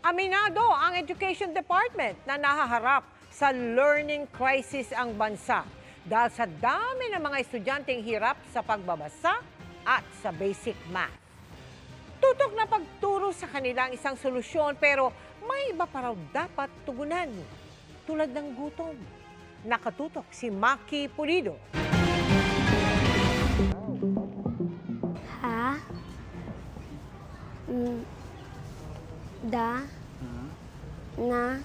Aminado ang Education Department na nahaharap sa learning crisis ang bansa dahil sa dami ng mga estudyanteng hirap sa pagbabasa at sa basic math. Tutok na pagturo sa kanila ang isang solusyon pero may iba pa raw dapat tugunan tulad ng gutom. Nakatutok si Maki Pulido. Ha? Da? Na?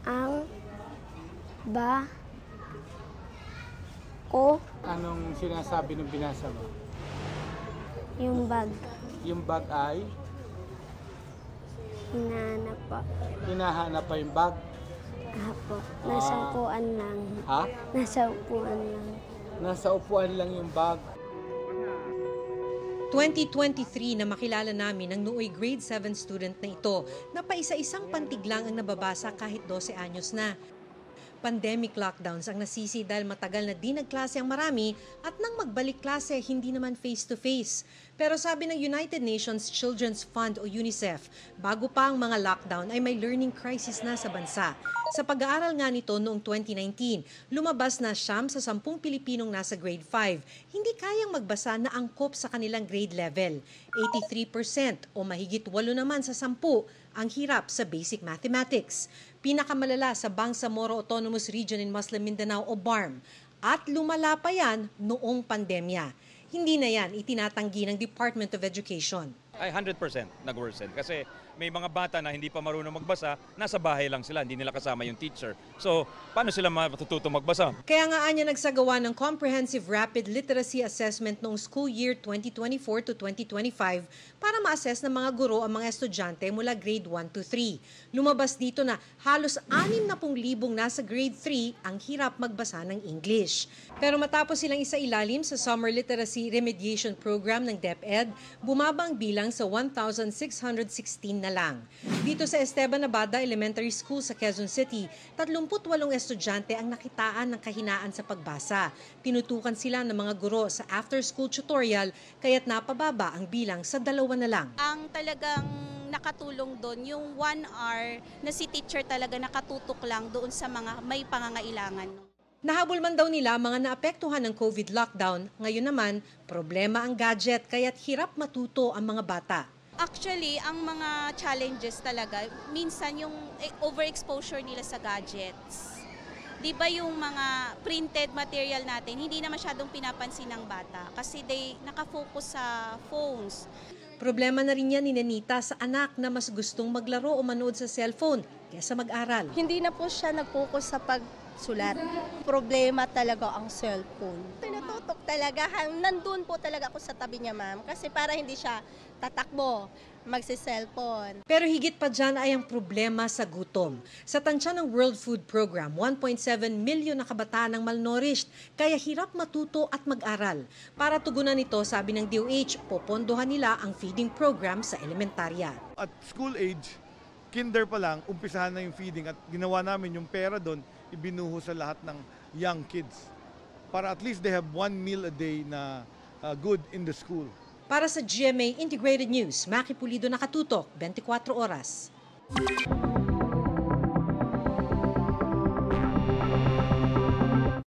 Ang? Ba? Ko? Anong sinasabi ng binasa mo? Yung bag. Yung bag ay? Hinahanap po. Hinahanap pa yung bag? Apo. Nasa upuan lang. Ha? Nasa upuan lang. Nasa upuan lang yung bag. 2023 na makilala namin ang nooy grade 7 student na ito na paisa-isang pantig lang ang nababasa kahit 12 anyos na. Pandemic lockdowns ang nasisi dahil matagal na di nagklase ang marami at nang magbalik klase hindi naman face-to-face. Pero sabi ng United Nations Children's Fund o UNICEF, bago pa ang mga lockdown ay may learning crisis na sa bansa. Sa pag-aaral nga nito noong 2019, lumabas na 9 sa 10 Pilipinong nasa grade 5 hindi kayang magbasa na angkop sa kanilang grade level. 83% o mahigit 8 naman sa 10 ang hirap sa basic mathematics. Pinakamalala sa Bangsamoro Autonomous Region in Muslim Mindanao o BARM. At lumala pa yan noong pandemya. Hindi na yan itinatanggi ng Department of Education. Ay 100% nag-worsen kasi may mga bata na hindi pa marunong magbasa, nasa bahay lang sila, hindi nila kasama yung teacher. So, paano sila matututo magbasa? Kaya nga anya nagsagawa ng Comprehensive Rapid Literacy Assessment noong school year 2024 to 2025 para ma-assess ng mga guro ang mga estudyante mula grade 1 to 3. Lumabas dito na halos 60,000 nasa grade 3 ang hirap magbasa ng English. Pero matapos silang isailalim sa Summer Literacy Remediation Program ng DepEd, bumaba ang bilang sa 1,616 na lang. Dito sa Esteban Abada Elementary School sa Quezon City, 38 estudyante ang nakitaan ng kahinaan sa pagbasa. Tinutukan sila ng mga guro sa after-school tutorial kaya't napababa ang bilang sa 2 na lang. Ang talagang nakatulong doon, yung 1 hour na si teacher talaga nakatutok lang doon sa mga may pangangailangan. Nahabol man daw nila mga naapektuhan ng COVID lockdown, ngayon naman problema ang gadget kaya't hirap matuto ang mga bata. Actually, ang mga challenges talaga, minsan yung overexposure nila sa gadgets. Di ba yung mga printed material natin, hindi na masyadong pinapansin ng bata kasi nakafocus sa phones. Problema na rin yan ni Nenita sa anak na mas gustong maglaro o manood sa cellphone kaysa mag-aral. Hindi na po siya nag-focus sa pagsulat. Problema talaga ang cellphone. Tinututok talaga, nandun po talaga ako sa tabi niya, ma'am, kasi para hindi siya tatakbo, magsi-cellphone. Pero higit pa dyan ay ang problema sa gutom. Sa tansya ng World Food Program, 1.7 milyon na kabataan ang malnourished, kaya hirap matuto at mag-aral. Para tugunan ito, sabi ng DOH, popondohan nila ang feeding program sa elementarya. At school age, kinder pa lang, umpisahan na yung feeding at ginawa namin yung pera doon, ibinuho sa lahat ng young kids. Para at least they have 1 meal a day na good in the school. Para sa GMA Integrated News, Maki Pulido, nakatutok, 24 oras.